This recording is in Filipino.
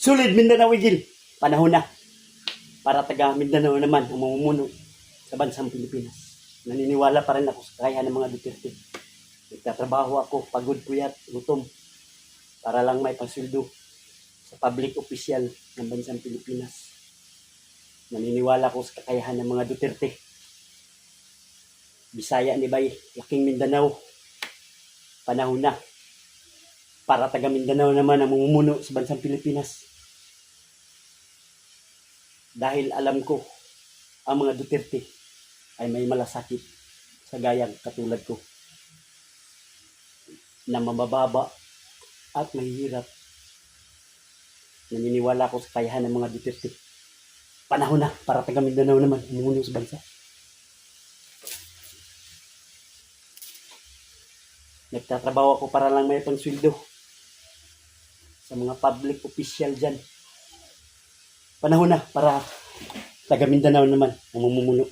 Sulit Mindanao Igil. Panahon na para taga Mindanao naman ang mamumuno sa bansang Pilipinas. Naniniwala pa rin ako sa kakayahan ng mga Duterte. Nagtatrabaho ako, pagod, puyat, gutom para lang may pansweldo sa public official ng bansang Pilipinas. Naniniwala ko sa kakayahan ng mga Duterte. Bisaya ni Bay, laking Mindanao. Panahon na para taga Mindanao naman ang mamumuno sa bansang Pilipinas. Dahil alam ko ang mga Duterte ay may malasakit sa gayang katulad ko na mabababa at mahihirap. Naniniwala ko sa kakayahan ng mga Duterte. Panahon na para taga Mindanao naman mamumuno sa bansa. Nagtatrabaho ako para lang may pansweldo sa mga public official dyan. Panahon na para taga Mindanao naman ang mamumuno.